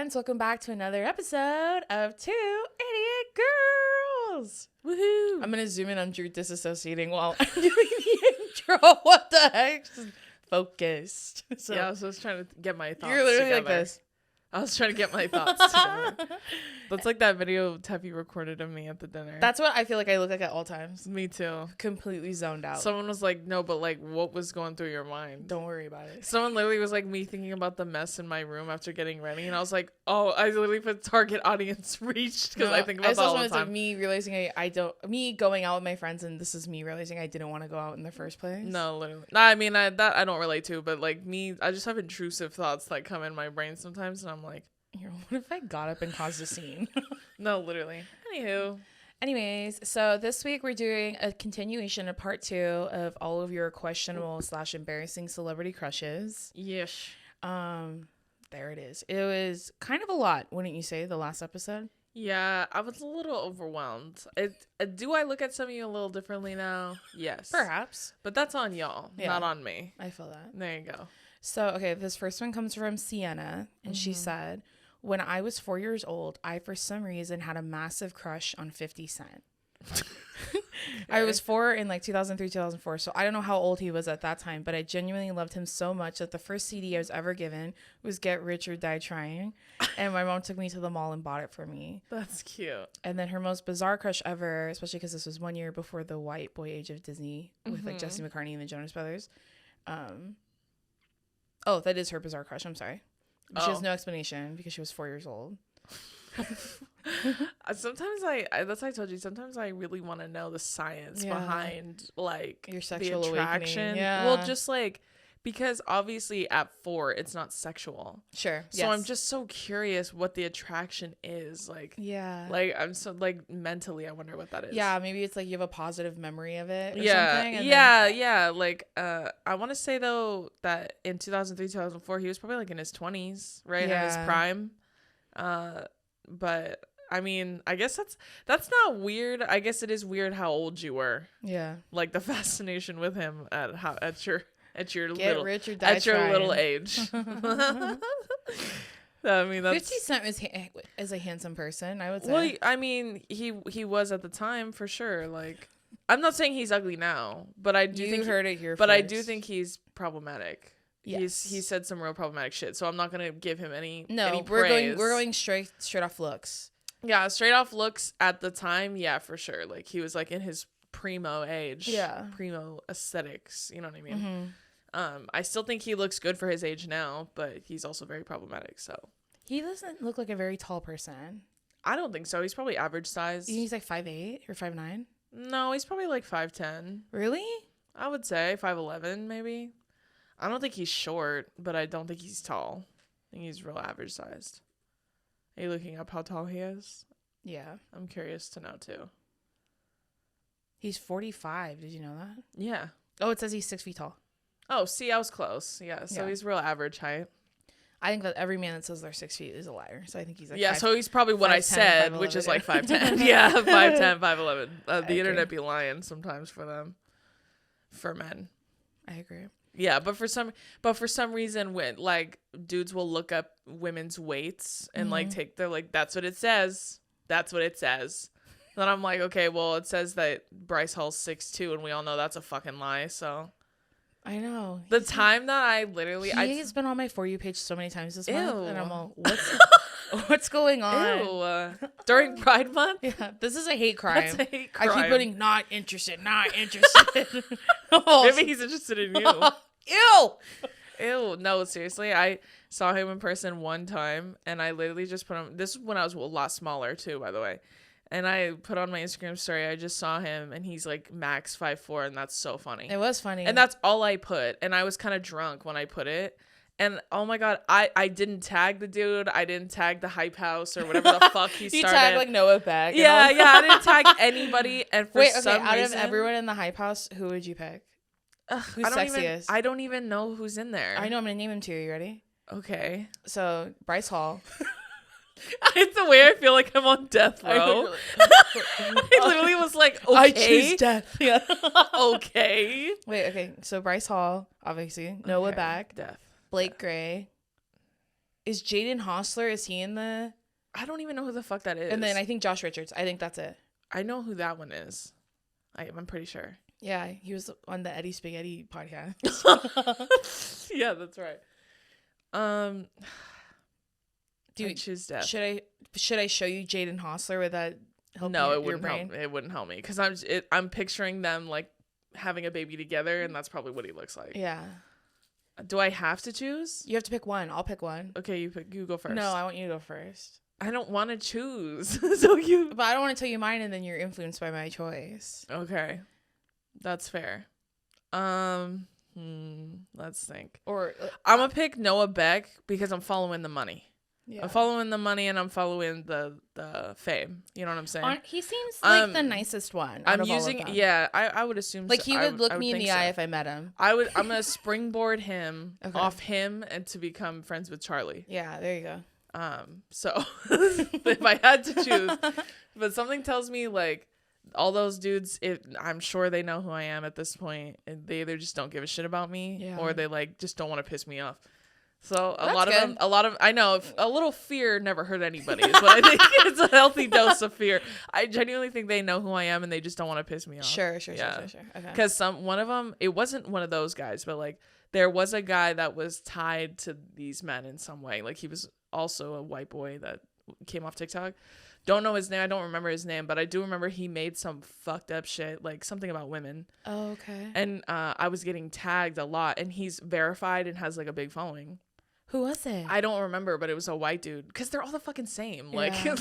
friends, welcome back to another episode of Two Idiot Girls. Woohoo! I'm gonna zoom in on Drew disassociating while I'm doing the intro. What the heck? Just focused. So Yeah, I was trying to get my thoughts you're literally together. like this. I was trying to get my thoughts together. That's like that video Teppy recorded of me at the dinner. That's what I feel like I look like at all times. Me too. Completely zoned out. Someone was like, no, but like, what was going through your mind? Don't worry about it. Someone literally was like me thinking about the mess in my room after getting ready. And I was like, oh, I literally put target audience reached because I think about that all the It's time. like me realizing me going out with my friends, and this is me realizing I didn't want to go out in the first place. No, literally. No, I mean, I don't relate to, but like me, I just have intrusive thoughts that come in my brain sometimes. And I'm like, What if I got up and caused a scene? no, literally. Anywho. Anyways, so this week we're doing a continuation of part 2 of all of your questionable / embarrassing celebrity crushes. Yes. There it is. It was kind of a lot, wouldn't you say, the last episode? Yeah, I was a little overwhelmed. Do I look at some of you a little differently now? Yes. Perhaps. But that's on y'all, not on me. I feel that. There you go. So, okay, this first one comes from Sienna, and she said, when I was 4 years old, I, for some reason, had a massive crush on 50 Cent. I was 4 in like 2003, 2004, so I don't know how old he was at that time, but I genuinely loved him so much that the first CD I was ever given was Get Rich or Die Trying, and my mom took me to the mall and bought it for me. That's cute. And then her most bizarre crush ever, especially because this was 1 year before the white boy age of Disney with like Jesse McCartney and the Jonas Brothers. Oh, that is her bizarre crush. I'm sorry. She has no explanation because she was 4 years old. Sometimes that's why I told you, sometimes I really want to know the science behind like Your sexual the attraction. awakening. Yeah. Well, just like, because obviously at 4 it's not sexual. Sure. So I'm just so curious what the attraction is. Like, yeah. Like I'm so like mentally I wonder what that is. Yeah, maybe it's like you have a positive memory of it or yeah. something. And Yeah. Like I want to say though that in 2003, 2004 he was probably like in his 20s, right? Yeah. In his prime. But I mean, I guess that's not weird. I guess it is weird how old you were. Yeah. Like the fascination with him at your Get little rich or die at your trying. little age. I mean, that's 50 Cent is a handsome person, I would say. well. I mean, he was at the time for sure. Like, I'm not saying he's ugly now, but I do think heard it here. But first. I do think he's problematic. Yes. He said some real problematic shit, so I'm not gonna give him any. No, any we're praise. going straight off looks. Yeah, straight off looks at the time. Yeah, for sure. Like he was like in his primo age. Yeah. Primo aesthetics. You know what I mean? Mm-hmm. I still think he looks good for his age now, but he's also very problematic. So He doesn't look like a very tall person. I don't think so. He's probably average size. He's like 5'8" or 5'9". No, he's probably like 5'10". Really? I would say 5'11" maybe. I don't think he's short, but I don't think he's tall. I think he's real average sized. Are you looking up how tall he is? Yeah. I'm curious to know too. He's 45. Did you know that? Yeah. Oh, it says he's 6 feet tall. Oh, see, I was close. Yeah, so Yeah. he's real average height. I think that every man that says they're 6 feet is a liar. So I think he's like Yeah, so he's probably what I 5'10", said, 5'11", which is like yeah. 5'10". Yeah, 5'10", 5'11". The agree. internet be lying sometimes for them. For men. I agree. Yeah, but for some reason when like dudes will look up women's weights and like take their like that's what it says. That's what it says. Then I'm like, okay, well it says that Bryce Hall's 6'2", and we all know that's a fucking lie. So I know. the time that I literally He's been on my For You page so many times this month, and I'm Ew. all, what's going on? Ew, during Pride Month. Yeah, this is a hate crime. That's a hate crime. I keep putting not interested. Oh, Maybe he's interested in you. Ew. Ew. No, seriously. I saw him in person one time and I literally just put on, this is when I was a lot smaller too, by the way. And I put on my Instagram story, I just saw him and he's like max 5'4", and that's so funny. It was funny. And that's all I put. And I was kind of drunk when I put it. And oh my God, I didn't tag the dude. I didn't tag the Hype House or whatever the fuck he started. You tagged like Noah Beck. Yeah, I didn't tag anybody. And for some out reason, of everyone in the Hype House, who would you pick? Who's sexiest? I don't even know who's in there. I know. I'm gonna name him to you. You ready? Okay. So Bryce Hall. It's the way I feel like I'm on death row. I literally was like, okay. I choose death. Yeah. Okay. Wait. Okay. So Bryce Hall, obviously. Noah Beck. Death. Blake Gray. is Jaden Hossler, is he in the... I don't even know who the fuck that is. And then I think Josh Richards. I think that's it. I know who that one is. I'm pretty sure. Yeah, he was on the Eddie Spaghetti podcast. Yeah, that's right. Dude, I choose death. Should I show you Jaden Hossler? Would that help it wouldn't help. It wouldn't help me because I'm picturing them like having a baby together, and that's probably what he looks like. Yeah. Do I have to choose? You have to pick one. I'll pick one. Okay, you go first. No, I want you to go first. I don't want to choose. But I don't want to tell you mine, and then you're influenced by my choice. Okay, that's fair. Let's think. Or I'm gonna pick Noah Beck because I'm following the money. Yeah. I'm following the money and I'm following the fame. You know what I'm saying? He seems like the nicest one. I'm using I would assume like he would look I me in the eye if I met him. I'm gonna springboard him off him and to become friends with Charlie. Yeah, there you go. So if I had to choose, but something tells me like all those dudes, I'm sure they know who I am at this point, and they either just don't give a shit about me or they like just don't want to piss me off. So a lot of I know a little fear never hurt anybody, but I think it's a healthy dose of fear. I genuinely think they know who I am and they just don't want to piss me off. Sure. Okay. Because one of them, it wasn't one of those guys, but like there was a guy that was tied to these men in some way. Like he was also a white boy that came off TikTok. Don't know his name. I don't remember his name, but I do remember he made some fucked up shit, like something about women. Oh, okay. And I was getting tagged a lot, and he's verified and has like a big following. Who was it? I don't remember, but it was a white dude. Because they're all the fucking same. Like, Yeah.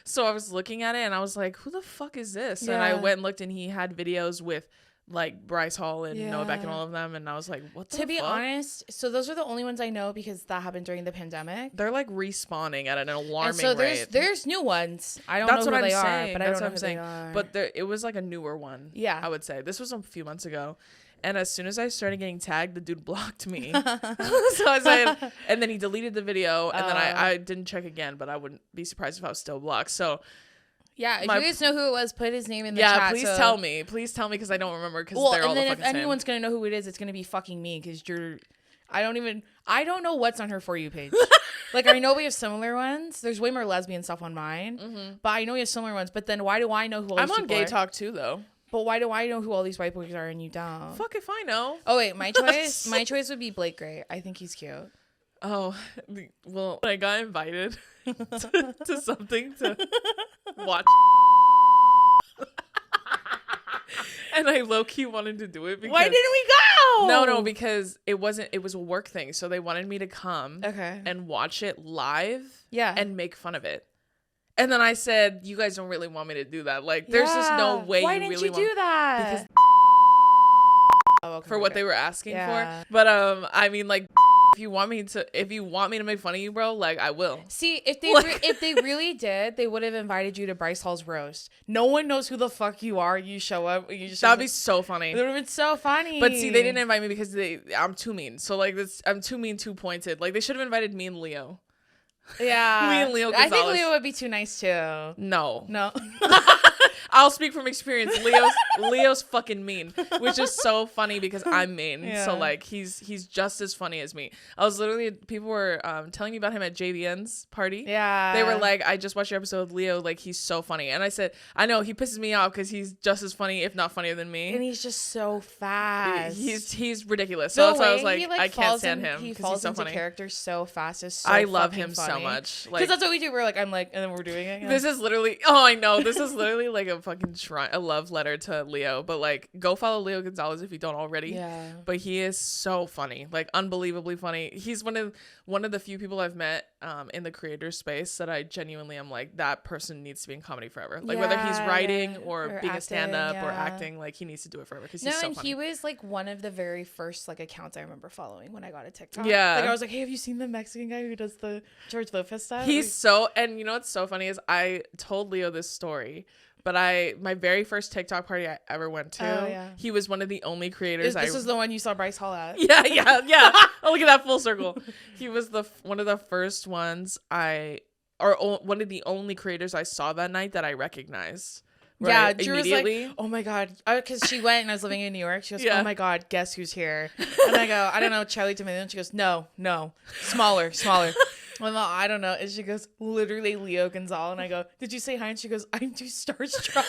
So I was looking at it, and I was like, who the fuck is this? Yeah. And I went and looked, and he had videos with like Bryce Hall and Noah Beck and all of them, and I was like, what the fuck? To be honest, so those are the only ones I know because that happened during the pandemic. They're like respawning at an alarming so rate. there's new ones. I don't That's know what who I'm they saying. are, but That's I what don't know I'm who saying. they are. But it was like a newer one. Yeah. I would say. This was a few months ago. And as soon as I started getting tagged, the dude blocked me. So I said, and then he deleted the video, and then I didn't check again, but I wouldn't be surprised if I was still blocked. So yeah, if you guys know who it was, put his name in the chat. Yeah, please tell me. Please tell me because I don't remember because they're all the fucking same. And then if anyone's going to know who it is, it's going to be fucking me because I don't know what's on her For You page. Like, I know we have similar ones. There's way more lesbian stuff on mine, but I know we have similar ones. But then why do I know who all these I'm on people Gay are? Talk too, though. But why do I know who all these white boys are and you don't? Fuck if I know. Oh, wait, my choice? My choice would be Blake Gray. I think he's cute. Oh, well, I got invited to something to watch. And I low-key wanted to do it because... Why didn't we go? No, because it was a work thing. So they wanted me to come and watch it live and make fun of it. And then I said, you guys don't really want me to do that. Like, there's just no way Why you didn't really you do that? Because for what they were asking Yeah. for. But I mean, like, if you want me to make fun of you, bro, like I will. See, if they if they really did, they would have invited you to Bryce Hall's roast. No one knows who the fuck you are. You show up. That'd be so funny. It would have been so funny. But see, they didn't invite me because I'm too mean. So like I'm too mean, too pointed. Like they should have invited me and Leo. Yeah, me and Leo Gonzalez. I think Leo would be too nice too. No. I'll speak from experience. Leo's fucking mean, which is so funny because I'm mean. Yeah. So like he's just as funny as me. I was literally, people were telling me about him at JVN's party. Yeah. They were like, I just watched your episode with Leo. Like he's so funny. And I said, I know he pisses me off because he's just as funny, if not funnier than me. And he's just so fast. He's ridiculous. So that's why I was like, I can't stand him. He falls so into funny. character so fast. It's so I love him funny. so much. Because that's what we do. I'm like, and then we're doing it. Yeah. This is literally, I know. This is literally like a fucking a love letter to Leo. But like, go follow Leo Gonzalez if you don't already. Yeah. But he is so funny, like unbelievably funny. He's one of the few people I've met in the creator space that I genuinely am like, that person needs to be in comedy forever. Like whether he's writing or being acting, a stand-up or acting, like he needs to do it forever because he's so funny. He was like one of the very first like accounts I remember following when I got a TikTok. Yeah. Like I was like, hey, have you seen the Mexican guy who does the George Lopez stuff? And you know what's so funny is I told Leo this story. But my very first TikTok party I ever went to, he was one of the only creators. This is the one you saw Bryce Hall at. Yeah. Oh, look at that full circle. He was one of the first ones one of the only creators I saw that night that I recognized. Right? Yeah, Drew was Immediately. like, oh my God. Because she went and I was living in New York. She goes, Yeah. oh my God, guess who's here? And I go, I don't know, Charlie D'Amelio. And she goes, no, smaller. Well, no, I don't know. And she goes, literally Leo Gonzalez. And I go, did you say hi? And she goes, I'm too starstruck.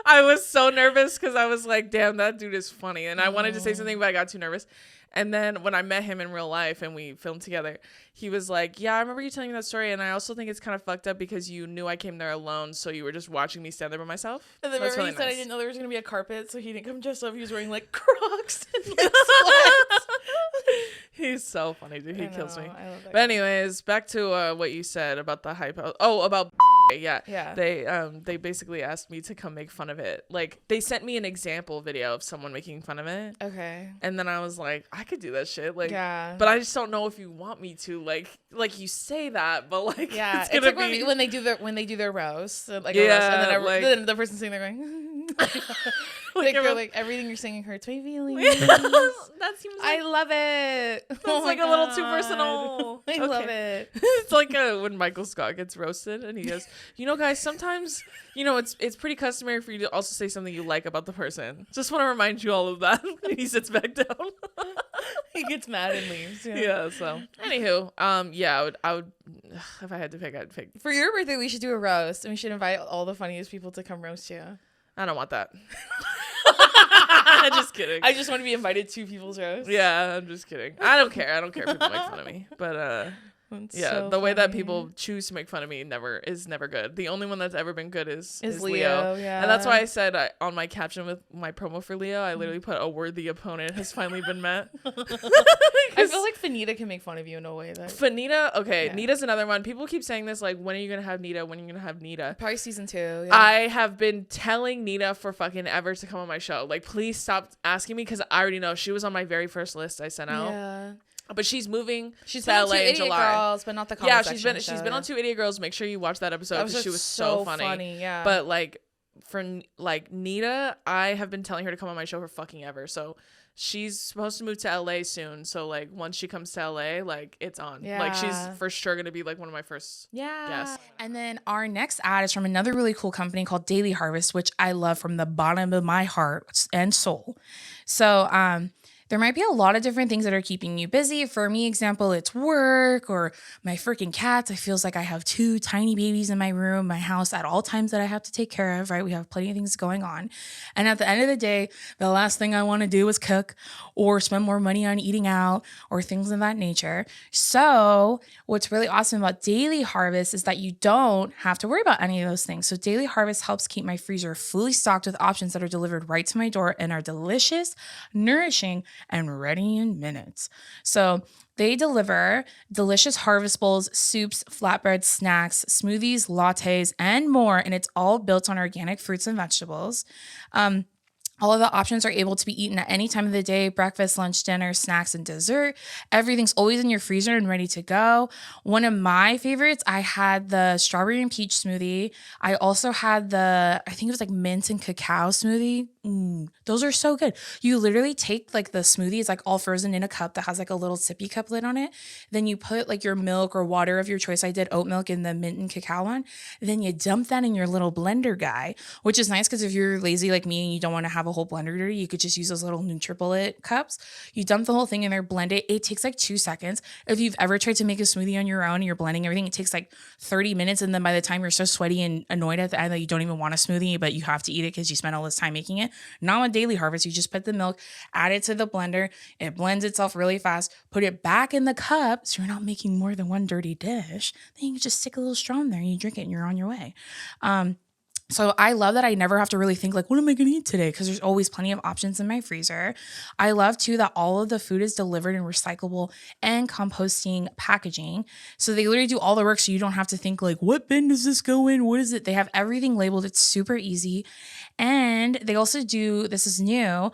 I was so nervous because I was like, damn, that dude is funny. And I wanted to say something, but I got too nervous. And then when I met him in real life and we filmed together, he was like, yeah, I remember you telling me that story. And I also think it's kind of fucked up because you knew I came there alone. So you were just watching me stand there by myself. And then That's remember really he said I nice. didn't know there was going to be a carpet. So he didn't come dressed up. He was wearing like Crocs and like sweats. He's so funny, dude. He kills me. I love that But anyways, back to what you said about the hype. Oh, about yeah. They basically asked me to come make fun of it. Like they sent me an example video of someone making fun of it. Okay. And then I was like, I could do that shit. Like, yeah. But I just don't know if you want me to. Like you say that, but like, yeah, it's like be... when they do their roast, like yeah, a roast, and then, like... then the person's sitting there going, like they're like everything you're saying hurts my feelings. That seems. Like... I love it. That's like a little too personal. I love it. It's like when Michael Scott gets roasted and he goes, you know, guys, sometimes, you know, it's pretty customary for you to also say something you like about the person. Just want to remind you all of that. And he sits back down. He gets mad and leaves. Yeah. So, anywho, yeah, I would, if I had to pick, I'd pick. For your birthday, we should do a roast, and we should invite all the funniest people to come roast you. I don't want that. Just kidding. I just want to be invited to people's roasts. Yeah, I'm just kidding. I don't care if people make fun of me. But That's yeah, so the way that funny. people choose to make fun of me is never good. The only one that's ever been good is Leo. Yeah. And that's why I said on my caption with my promo for Leo, I literally put a worthy opponent has finally been met. I feel like Fanita can make fun of you in a way that Fanita, okay, yeah. Nita's another one. People keep saying this, like, when are you gonna have Nita? When are you gonna have Nita? probably season 2. Yeah. I have been telling Nita for fucking ever to come on my show. Like, please stop asking me because I already know she was on my very first list I sent out. Yeah. But she's moving She's to been on LA 2 in Idiot July. Girls, but not the comment She's section been on 2 Idiot Girls. Make sure you watch that episode because she was so funny. Yeah. But like for like Nita, I have been telling her to come on my show for fucking ever. So she's supposed to move to LA soon. So like once she comes to LA, like it's on. Yeah. Like she's for sure gonna be like one of my first guests. And then our next ad is from another really cool company called Daily Harvest, which I love from the bottom of my heart and soul. So there might be a lot of different things that are keeping you busy. For me, example, it's work or my freaking cats. I feels like I have 2 tiny babies in my room, my house at all times that I have to take care of, right? We have plenty of things going on. And at the end of the day, the last thing I want to do is cook or spend more money on eating out or things of that nature. So what's really awesome about Daily Harvest is that you don't have to worry about any of those things. So Daily Harvest helps keep my freezer fully stocked with options that are delivered right to my door and are delicious, nourishing, and ready in minutes. So they deliver delicious harvest bowls, soups, flatbreads, snacks, smoothies, lattes, and more. And it's all built on organic fruits and vegetables. All of the options are able to be eaten at any time of the day: breakfast, lunch, dinner, snacks, and dessert. Everything's always in your freezer and ready to go. One of my favorites, I had the strawberry and peach smoothie. I also had I think it was like mint and cacao smoothie. Those are so good. You literally take like the smoothie, it's like all frozen in a cup that has like a little sippy cup lid on it. Then you put like your milk or water of your choice. I did oat milk in the mint and cacao one. Then you dump that in your little blender guy, which is nice because if you're lazy like me and you don't want to have a whole blender dirty, you could just use those little NutriBullet cups. You dump the whole thing in there, blend it. It takes like 2 seconds. If you've ever tried to make a smoothie on your own and you're blending everything, it takes like 30 minutes. And then by the time you're so sweaty and annoyed at the end that you don't even want a smoothie, but you have to eat it because you spent all this time making it. Not with Daily Harvest. You just put the milk, add it to the blender. It blends itself really fast. Put it back in the cup so you're not making more than one dirty dish. Then you can just stick a little straw in there and you drink it and you're on your way. So I love that I never have to really think like, what am I going to eat today? Because there's always plenty of options in my freezer. I love too that all of the food is delivered in recyclable and composting packaging. So they literally do all the work so you don't have to think like, what bin does this go in? What is it? They have everything labeled. It's super easy. And they also do, this is new,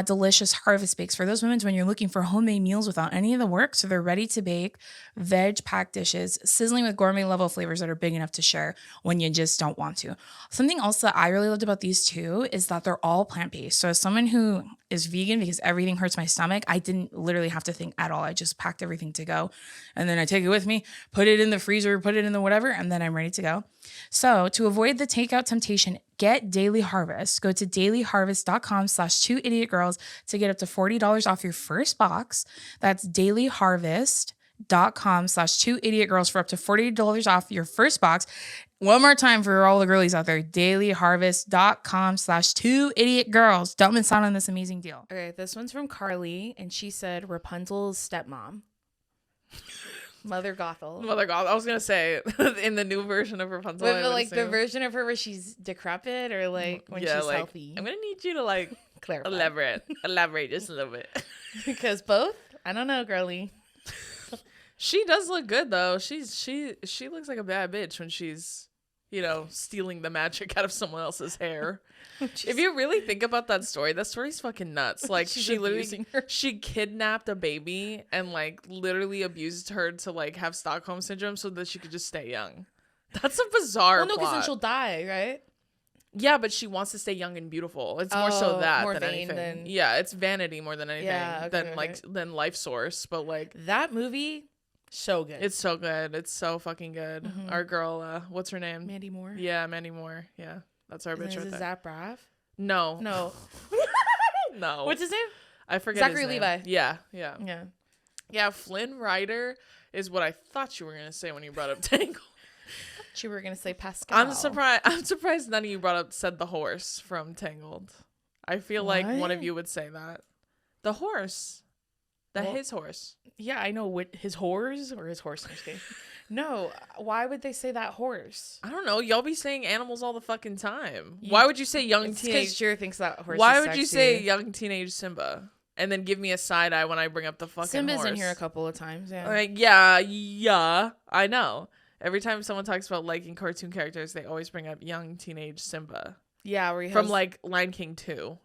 delicious harvest bakes for those women when you're looking for homemade meals without any of the work. So they're ready to bake veg packed dishes, sizzling with gourmet level flavors that are big enough to share when you just don't want to. So something else that I really loved about these two is that they're all plant-based. So as someone who is vegan, because everything hurts my stomach, I didn't literally have to think at all. I just packed everything to go. And then I take it with me, put it in the freezer, put it in the whatever, and then I'm ready to go. So to avoid the takeout temptation, get Daily Harvest. Go to dailyharvest.com/2idiotgirls to get up to $40 off your first box. That's dailyharvest.com/2idiotgirls for up to $40 off your first box. One more time for all the girlies out there, dailyharvest.com/2idiotgirls. Don't miss out on this amazing deal. Okay, this one's from Carly, and she said Rapunzel's stepmom. Mother Gothel. Mother Gothel. I was going to say, in the new version of Rapunzel. But like the version of her where she's decrepit or like when she's healthy. I'm going to need you to like elaborate just a little bit. Because both? I don't know, girly. She does look good though. She looks like a bad bitch when she's, stealing the magic out of someone else's hair. If you really think about that story's fucking nuts. Like she kidnapped a baby and like literally abused her to like have Stockholm syndrome so that she could just stay young. That's a bizarre plot. No, because then she'll die, right? Yeah, but she wants to stay young and beautiful. It's more so that than anything. Yeah, it's vanity more than anything than life source. But like that movie. So good. It's so good. It's so fucking good. Mm-hmm. Our girl, what's her name? Mandy Moore. Yeah, Mandy Moore. Yeah, that's our bitch right there. Is it Zach Braff? No. No. What's his name? I forget Zachary his name. Levi. Yeah, Flynn Rider is what I thought you were going to say when you brought up Tangled. I thought you were going to say Pascal. I'm surprised none of you said the horse from Tangled. I feel like one of you would say that. The horse. His horse. Yeah, I know what his whores or his horse. No, why would they say that horse? I don't know. Y'all be saying animals all the fucking time. Why would you say young teenage? Because Shira thinks that horse. Why is would you say young teenage Simba and then give me a side eye when I bring up the fucking Simba's horse? in here a couple of times. Yeah. Like yeah, I know. Every time someone talks about liking cartoon characters, they always bring up young teenage Simba. Yeah, where from like Lion King 2.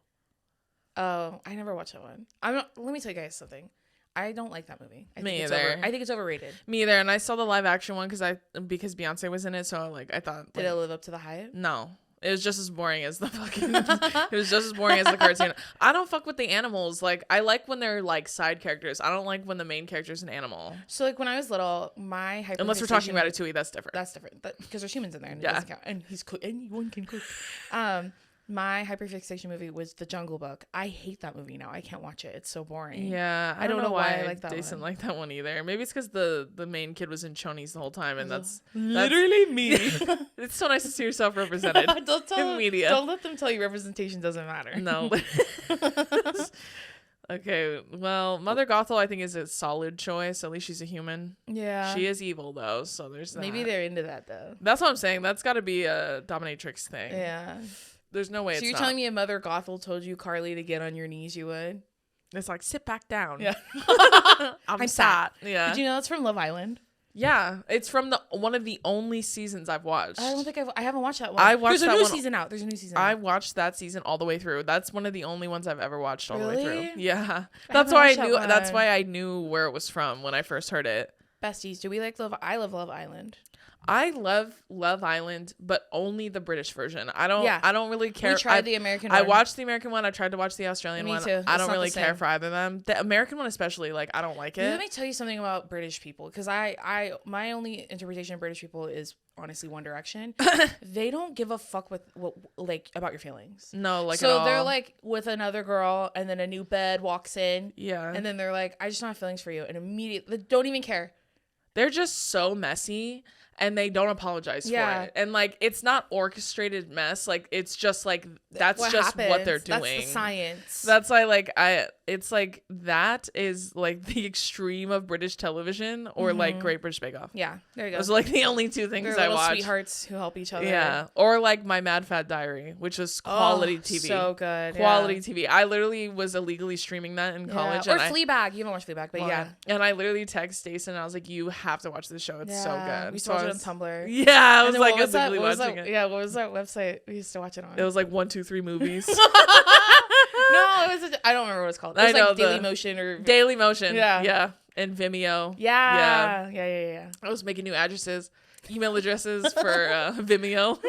Oh, I never watched that one. Let me tell you guys something. I don't like that movie. I think it's overrated. Me either. And I saw the live action one because Beyonce was in it. So I thought. Did it live up to the hype? No. It was just as boring as the fucking. It was just as boring as the cartoon. I don't fuck with the animals. Like I like when they're like side characters. I don't like when the main character's an animal. So like when I was little, my hyper. Unless we're talking Ratatouille, that's different. That's different. Because there's humans in there, and it doesn't count. And he's anyone can cook. My hyperfixation movie was The Jungle Book. I hate that movie now. I can't watch it. It's so boring. Yeah, I don't know why I like that Jason liked that one either. Maybe it's because the main kid was in chonies the whole time, and that's literally me. It's so nice to see yourself represented in media. Don't let them tell you representation doesn't matter. No. Okay, well, Mother Gothel I think is a solid choice. At least she's a human. Yeah. She is evil though, so there's that. Maybe they're into that though. That's what I'm saying. That's got to be a dominatrix thing. Yeah. There's no way so you're telling me if Mother Gothel told you, Carly, to get on your knees, you would? It's like, sit back down. Yeah. I'm sat. Yeah. Did you know it's from Love Island? Yeah. It's from one of the only seasons I've watched. I don't think I haven't watched that one. There's a new season out. I watched that season all the way through. That's one of the only ones I've ever watched all the way through. Yeah. That's why I knew where it was from when I first heard it. Besties, do we like I love Love Island. I love Love Island, but only the British version. I don't really care. We tried the American one. I watched the American one. I tried to watch the Australian one. Too. I don't really care for either of them. The American one especially, like, I don't like it. Let me tell you something about British people, because my only interpretation of British people is honestly One Direction. They don't give a fuck about your feelings. No, like so they're like with another girl, and then a new bed walks in. Yeah, and then they're like, I just don't have feelings for you, and immediately don't even care. They're just so messy. And they don't apologize for it. And, like, it's not orchestrated mess. Like, it's just, like, that's what just happens. What they're doing. That's the science. That's why, like, it's, like, that is, like, the extreme of British television or, like, Great British Bake Off. Yeah, there you go. Those are, like, the only two things They're I watch. Sweethearts who help each other. Yeah. Or, like, My Mad Fat Diary, which was quality TV. So good. Quality TV. I literally was illegally streaming that in college. Or Fleabag. You haven't watched Fleabag, but yeah. And I literally texted Jason and I was like, you have to watch this show. It's so good. We watched it on Tumblr. Yeah, I was like, illegally watching it. Yeah, what was that website we used to watch it on? It was like 1-2-3 Movies. No, it was. I don't remember what it's called. It was like Daily Motion. Yeah. And Vimeo. Yeah. I was making new addresses email addresses for Vimeo.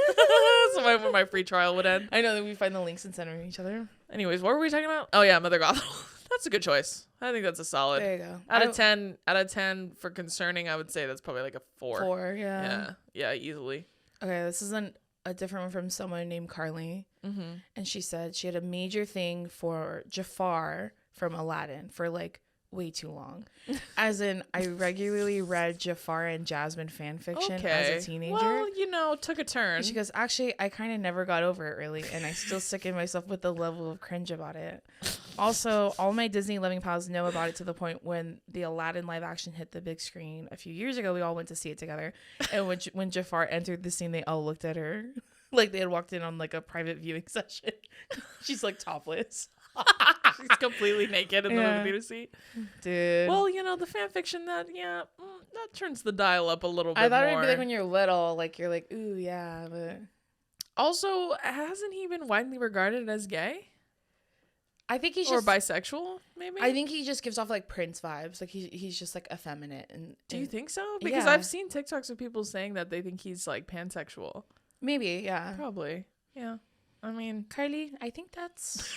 So where my free trial would end. I know that we find the links and send them to each other. Anyways, what were we talking about? Oh yeah, Mother Gothel. That's a good choice. I think that's a solid. There you go. Out of 10 for concerning, I would say that's probably like a 4. 4, yeah. Yeah, easily. Okay, this is a different one from someone named Carly. Mm-hmm. And she said she had a major thing for Jafar from Aladdin for like way too long. As in, I regularly read Jafar and Jasmine FanFiction as a teenager. Well, took a turn. And she goes, actually, I kind of never got over it really, and I still sicken myself with the level of cringe about it. Also, all my Disney loving pals know about it to the point when the Aladdin live action hit the big screen a few years ago, we all went to see it together. And when Jafar entered the scene, they all looked at her like they had walked in on like a private viewing session. She's like topless. She's completely naked in the movie theater seat. Dude. Well, the fan fiction that turns the dial up a little bit more. I thought it'd be like when you're little, like you're like, ooh, yeah, but also, hasn't he been widely regarded as gay? I think he's or bisexual, maybe? I think he just gives off like Prince vibes. Like he's just like effeminate. And do you think so? Because I've seen TikToks of people saying that they think he's like pansexual. Maybe, yeah. Probably. Yeah. I mean, Carly, I think that's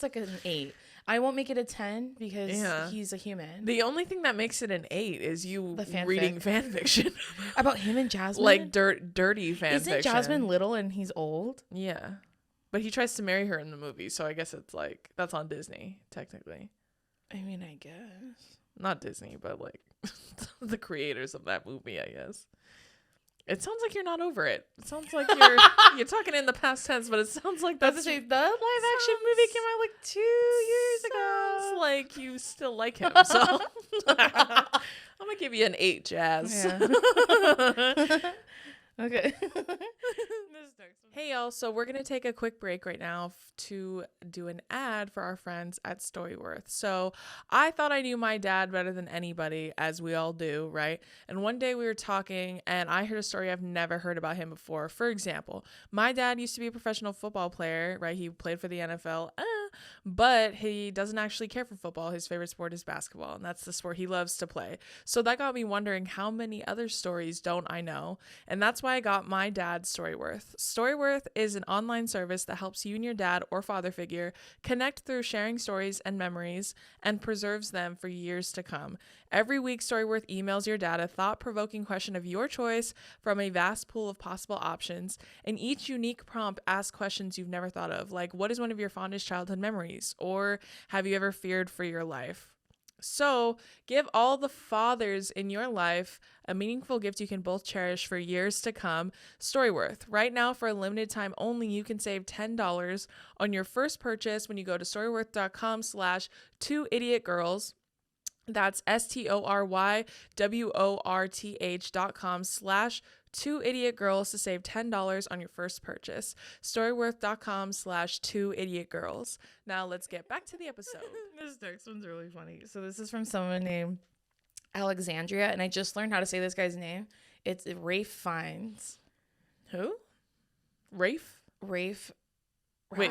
like an 8. I won't make it a 10 because he's a human. The only thing that makes it an 8 is you reading fan fiction about him and Jasmine, like dirty fan fiction. Isn't Jasmine little and he's old? Yeah, but he tries to marry her in the movie, so I guess it's like that's on Disney technically. I mean, I guess not Disney, but like the creators of that movie, I guess. It sounds like you're not over it. It sounds like you're talking in the past tense, but it sounds like the live action movie came out like 2 years ago. Sounds like you still like him, so I'm gonna give you an 8, Jazz. Yeah. Okay. Hey y'all, so we're gonna take a quick break right now to do an ad for our friends at Storyworth. So I thought I knew my dad better than anybody, as we all do, right? And one day we were talking and I heard a story I've never heard about him before. For example, my dad used to be a professional football player, right? He played for the NFL, but he doesn't actually care for football. His favorite sport is basketball, and that's the sport he loves to play. So that got me wondering, how many other stories don't I know? And that's why I got my dad Storyworth. Storyworth is an online service that helps you and your dad or father figure connect through sharing stories and memories and preserves them for years to come. Every week, Storyworth emails your dad a thought-provoking question of your choice from a vast pool of possible options, and each unique prompt asks questions you've never thought of, like, what is one of your fondest childhood memories? Or have you ever feared for your life? So give all the fathers in your life a meaningful gift you can both cherish for years to come. Storyworth. Right now, for a limited time only, you can save $10 on your first purchase when you go to storyworth.com/2idiotgirls. That's STORYWORTH.com/2idiotgirls to save $10 on your first purchase. Storyworth.com/2idiotgirls. Now let's get back to the episode. This next one's really funny. So this is from someone named Alexandria, and I just learned how to say this guy's name. It's Rafe Fiennes. Who? Rafe? Wait,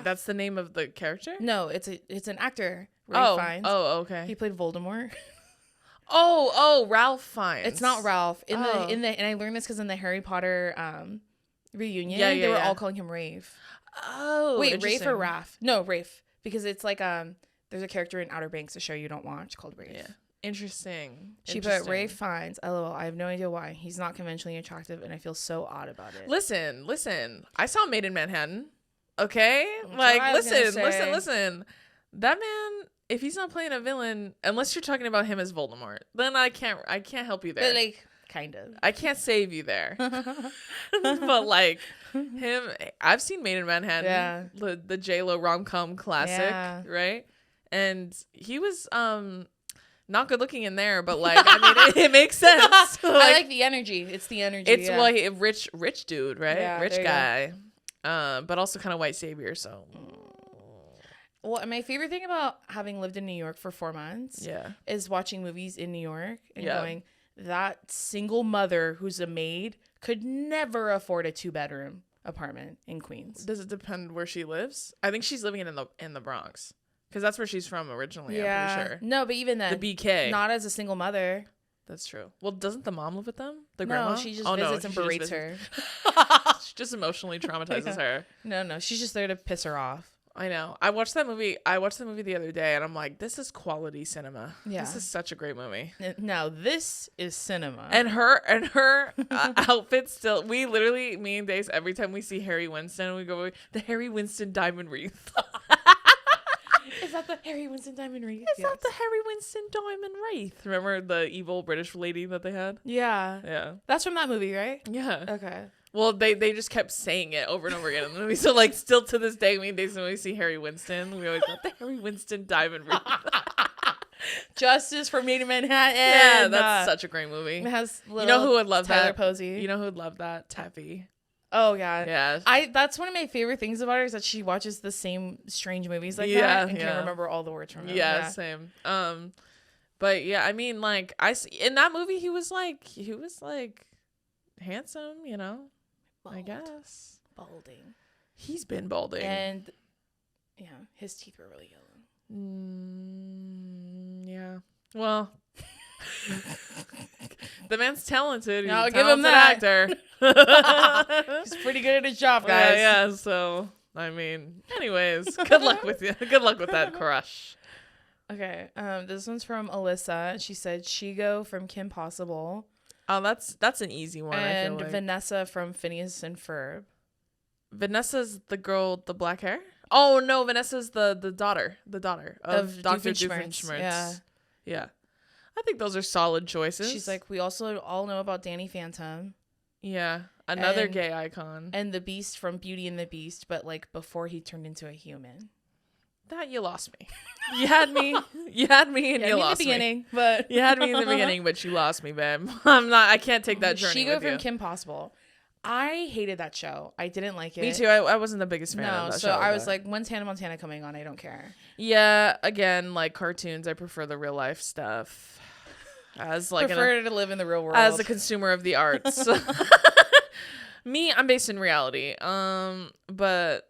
that's the name of the character? No, it's an actor. Rafe Fiennes. Oh, okay. He played Voldemort. Oh, Ralph Fiennes. It's not Ralph. And I learned this because in the Harry Potter reunion, they were all calling him Rafe. Oh, wait, Rafe or Raph? No, Rafe, because it's like there's a character in Outer Banks, a show you don't watch, called Rafe. Yeah. Interesting. She put Rafe Fiennes. LOL. I have no idea why. He's not conventionally attractive, and I feel so odd about it. Listen. I saw Made in Manhattan. Okay, like listen. That man, if he's not playing a villain, unless you're talking about him as Voldemort, then I can't help you there. But like, kind of. I can't save you there. But like him, I've seen Made in Manhattan, the J-Lo rom-com classic, right? And he was not good looking in there, but like I mean, it makes sense. I like the energy. It's the energy. It's rich dude, right? Yeah, rich guy, but also kind of white savior. So. Well, my favorite thing about having lived in New York for 4 months is watching movies in New York and going, that single mother who's a maid could never afford a 2-bedroom apartment in Queens. Does it depend where she lives? I think she's living in the Bronx because that's where she's from originally. Yeah. I'm pretty sure. No, but even then, the BK. Not as a single mother. That's true. Well, doesn't the mom live with them? The No, grandma? she just visits and berates her. She just emotionally traumatizes her. No, she's just there to piss her off. I know. I watched that movie the other day, and I'm like, this is quality cinema. Yeah. This is such a great movie. Now, this is cinema. And her outfit still, me and Dace, every time we see Harry Winston, we go, the Harry Winston diamond wreath. Is that the Harry Winston diamond wreath? Is that the Harry Winston diamond wreath? Remember the evil British lady that they had? Yeah. Yeah. That's from that movie, right? Yeah. Okay. Well, they just kept saying it over and over again in the movie. So, like, still to this day, when we see Harry Winston, we always got the Harry Winston diamond wreath. Justice for Me to Manhattan. Yeah, that's such a great movie. It has you know who would love Tyler that? Posey. You know who would love that? Taffy. Oh, yeah. Yeah. That's one of my favorite things about her is that she watches the same strange movies like that and can't remember all the words from them. Yeah, same. But yeah, I mean, like, in that movie, he was like handsome, you know? Bald. I guess. Balding. He's been balding. And, yeah, his teeth were really yellow. Yeah. Well, the man's talented. He's I'll a give him talented that. actor. He's pretty good at his job, guys. Yeah, so, I mean, anyways, good luck with you. Good luck with that crush. Okay, this one's from Alyssa. She said Shigo from Kim Possible. Oh, that's an easy one. And I feel like. Vanessa from Phineas and Ferb. Vanessa's the girl with the black hair? Oh, no, Vanessa's the daughter. The daughter of Dr. Doofenshmirtz. Yeah. I think those are solid choices. She's like, we also all know about Danny Phantom. Yeah. Another gay icon. And the Beast from Beauty and the Beast, but like before he turned into a human. That you lost me. You had me and you lost me. In the beginning, but you had me in the beginning, but you lost me, babe. I can't take that journey with you. Shigo from Kim Possible. I hated that show. I didn't like it. Me too. I wasn't the biggest fan of that show. So I was like, when's Hannah Montana coming on? I don't care. Yeah, again, like cartoons, I prefer the real life stuff. As like to live in the real world. As a consumer of the arts. Me, I'm based in reality. But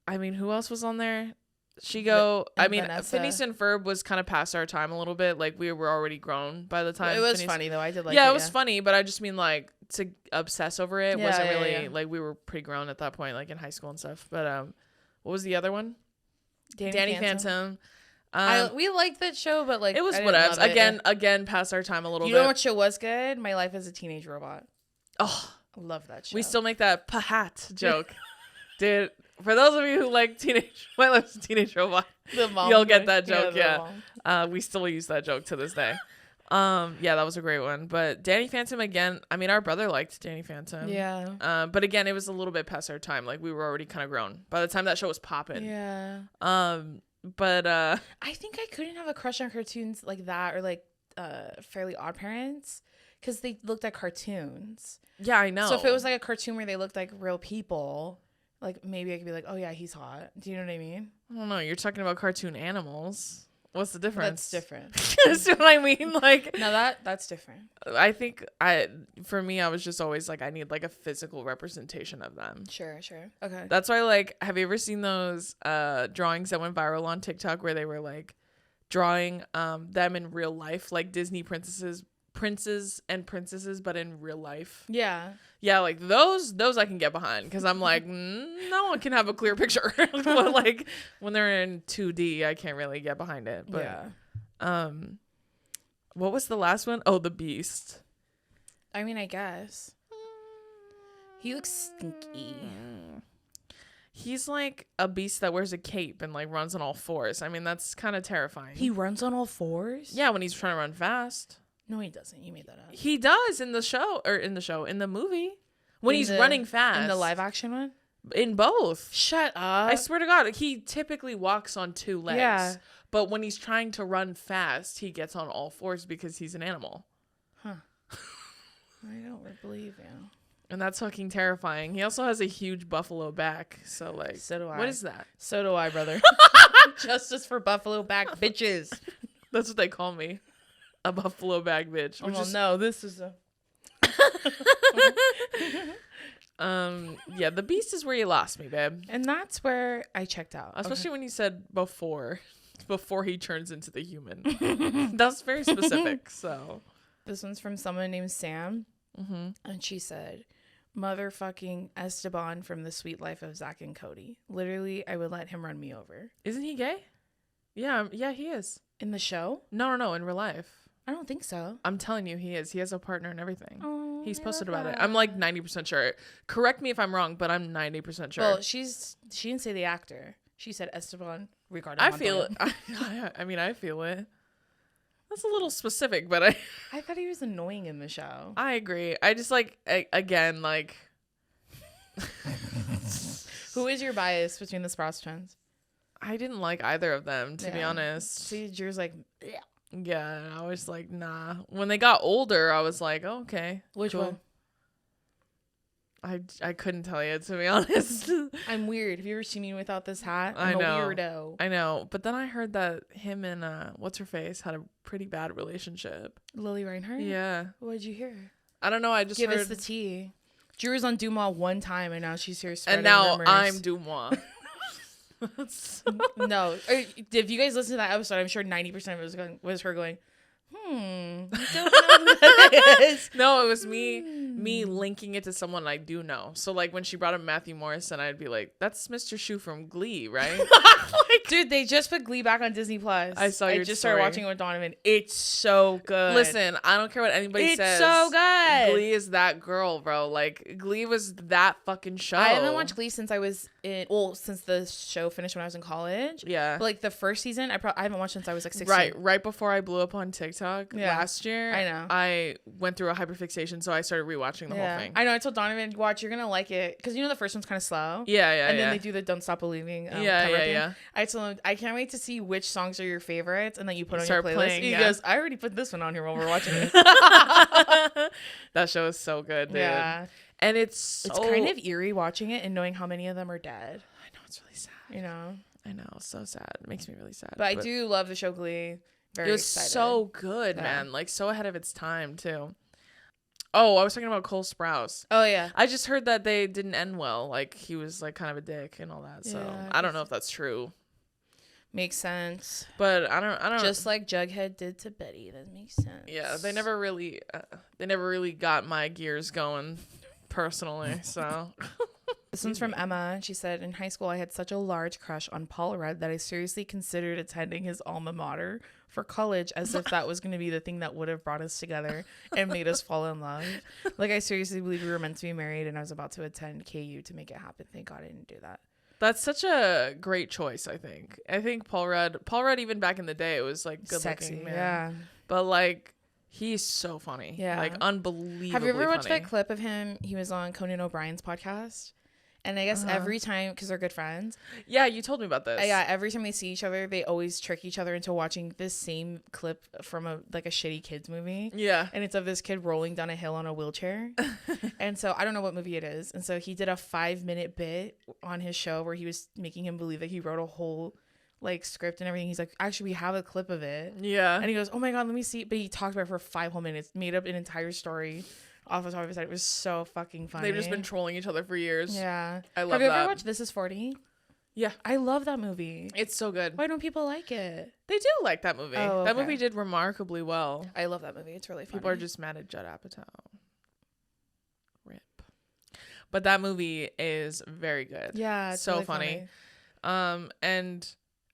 I mean, who else was on there? Shigo. Vanessa. Phineas and Ferb was kind of past our time a little bit. Like we were already grown by the time. It was funny though. I did like it. Yeah, it was funny, but I just mean like to obsess over it wasn't really like we were pretty grown at that point, like in high school and stuff. But what was the other one? Danny Phantom. We liked that show, but like it was whatever. Again, past our time a little bit. You know what show was good? My Life as a Teenage Robot. Oh, I love that show. We still make that pahat joke, dude. For those of you who like My Life as a Teenage Robot, you'll get that joke. Yeah. We still use that joke to this day. Yeah, that was a great one. But Danny Phantom again. I mean, our brother liked Danny Phantom. Yeah. But again, it was a little bit past our time. Like we were already kind of grown by the time that show was popping. Yeah. But I think I couldn't have a crush on cartoons like that or like Fairly Odd Parents because they looked like cartoons. Yeah, I know. So if it was like a cartoon where they looked like real people, like maybe I could be like, oh yeah, he's hot. Do you know what I mean? I don't know. You're talking about cartoon animals. What's the difference? That's different. That's what I mean. Like no, that's different. I think for me, I was just always like, I need like a physical representation of them. Sure. Okay. That's why, like, have you ever seen those drawings that went viral on TikTok where they were like drawing them in real life, like Disney princes and princesses, but in real life? Yeah, like those I can get behind because I'm like, no one can have a clear picture. But like when they're in 2D, I can't really get behind it. But yeah. What was the last one? Oh, the Beast. I mean, I guess he looks stinky. He's like a beast that wears a cape and like runs on all fours. I mean, that's kind of terrifying. He runs on all fours? Yeah, when he's trying to run fast. No, he doesn't. You made that up. He does in the movie. When he's running fast. In the live action one? In both. Shut up. I swear to God, he typically walks on two legs. Yeah. But when he's trying to run fast, he gets on all fours because he's an animal. Huh. I don't believe you. And that's fucking terrifying. He also has a huge buffalo back. So like, so do I. What is that? So do I, brother. Justice for buffalo back bitches. That's what they call me. A buffalo back bitch. No, this is a yeah, the Beast is where you lost me, babe. And that's where I checked out. Especially when you said before he turns into the human. That's very specific. So This one's from someone named Sam. And she said, motherfucking Esteban from The Sweet Life of Zach and Cody. Literally, I would let him run me over. Isn't he gay? Yeah, he is. In the show? No, in real life. I don't think so. I'm telling you, he is. He has a partner and everything. Oh, he's posted about it. I'm like 90% sure. Correct me if I'm wrong, but I'm 90% sure. Well, she didn't say the actor. She said Esteban Ricardo I Montoya. feel it. I mean, I feel it. That's a little specific, but I thought he was annoying in the show. I agree. I just again, like. Who is your bias between the Sprouse twins? I didn't like either of them, to be honest. See, Drew's like, bleh. Yeah, I was like, nah. When they got older, I was like, oh, okay. Which cool. one? I couldn't tell you, to be honest. I'm weird. Have you ever seen me without this hat? I know. I'm a weirdo. I know. But then I heard that him and what's her face had a pretty bad relationship. Lily Reinhardt? Yeah. What did you hear? I don't know. I just Give heard... us the tea. Drew was on Dumas one time, and now she's here spreading and now rumors. I'm Dumas. No. If you guys listen to that episode, I'm sure 90% of it was her going, I don't know who that is. No, it was me linking it to someone I do know. So like when she brought up Matthew Morrison, I'd be like, that's Mr. Shu from Glee, right? Dude, they just put Glee back on Disney Plus. I saw your just story. started watching it with Donovan. It's so good. Listen, I don't care what anybody says. It's so good. Glee is that girl, bro. Like Glee was that fucking show. I haven't watched Glee since I was since the show finished when I was in college. Yeah. But like the first season, I haven't watched since I was like 16. Right before I blew up on TikTok last year. I know. I went through a hyperfixation, so I started rewatching the whole thing. I know. I told Donovan, watch, you're gonna like it, because you know the first one's kind of slow. Yeah. And then they do the Don't Stop Believing. Yeah. I told him, I can't wait to see which songs are your favorites, and then you put on Start your playlist. playing, He yeah. goes, I already put this one on here while we're watching it. That show is so good, dude. Yeah. And it's kind of eerie watching it and knowing how many of them are dead. I know, it's really sad. You know? I know, so sad. It makes me really sad. But I do love the show Glee. Very it was excited. so good, man. Like so ahead of its time too. Oh, I was talking about Cole Sprouse. Oh yeah. I just heard that they didn't end well. Like he was like kind of a dick and all that. So Yeah, I don't know if that's true. Makes sense. But I don't. Just like Jughead did to Betty. That makes sense. Yeah, they never really got my gears going personally. So. This one's from Emma. She said, in high school, I had such a large crush on Paul Rudd that I seriously considered attending his alma mater for college, as if that was going to be the thing that would have brought us together and made us fall in love. Like, I seriously believe we were meant to be married, and I was about to attend KU to make it happen. Thank God I didn't do that. That's such a great choice, I think. I think Paul Rudd, even back in the day, it was like good Sexy, looking, man. yeah. But like, he's so funny. Yeah. Like, unbelievably Have you ever watched funny. that clip of him? He was on Conan O'Brien's podcast. And I guess every time, because they're good friends. Yeah, you told me about this. Yeah, every time they see each other, they always trick each other into watching this same clip from a shitty kids movie. Yeah. And it's of this kid rolling down a hill on a wheelchair. And so I don't know what movie it is. And so he did a 5-minute bit on his show where he was making him believe that he wrote a whole like script and everything. He's like, actually, we have a clip of it. Yeah. And he goes, oh my God, let me see. But he talked about it for 5 whole minutes, made up an entire story off the top of his head. It was so fucking funny. They've just been trolling each other for years. Yeah. I love that. Have you ever watched This Is 40? Yeah. I love that movie. It's so good. Why don't people like it? They do like that movie. Oh, That okay. movie did remarkably well. I love that movie. It's really funny. People are just mad at Judd Apatow. Rip. But that movie is very good. Yeah, it's so really funny. And